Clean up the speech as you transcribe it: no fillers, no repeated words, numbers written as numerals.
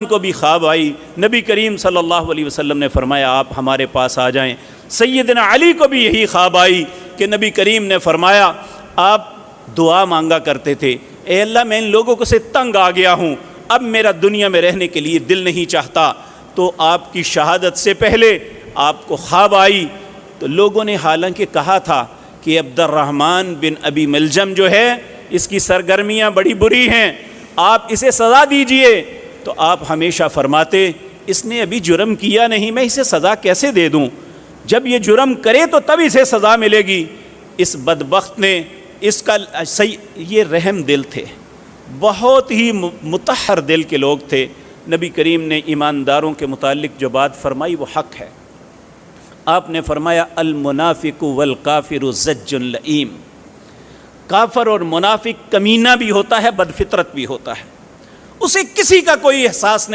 کو بھی خواب آئی، نبی کریم صلی اللہ علیہ وسلم نے فرمایا آپ ہمارے پاس آ جائیں۔ سیدنا علی کو بھی یہی خواب آئی کہ نبی کریم نے فرمایا آپ دعا مانگا کرتے تھے، اے اللہ میں ان لوگوں کو سے تنگ آ گیا ہوں، اب میرا دنیا میں رہنے کے لیے دل نہیں چاہتا۔ تو آپ کی شہادت سے پہلے آپ کو خواب آئی تو لوگوں نے حالانکہ کہا تھا کہ عبد الرحمن بن ابی ملجم جو ہے اس کی سرگرمیاں بڑی بری ہیں، آپ اسے سزا دیجئے، تو آپ ہمیشہ فرماتے اس نے ابھی جرم کیا نہیں، میں اسے سزا کیسے دے دوں، جب یہ جرم کرے تو تب اسے سزا ملے گی۔ اس بدبخت نے اس کا یہ رحم دل تھے، بہت ہی مطہر دل کے لوگ تھے۔ نبی کریم نے ایمانداروں کے متعلق جو بات فرمائی وہ حق ہے۔ آپ نے فرمایا المنافق والکافر زج لئیم، کافر اور منافق کمینہ بھی ہوتا ہے، بدفطرت بھی ہوتا ہے، اسے کسی کا کوئی احساس نہیں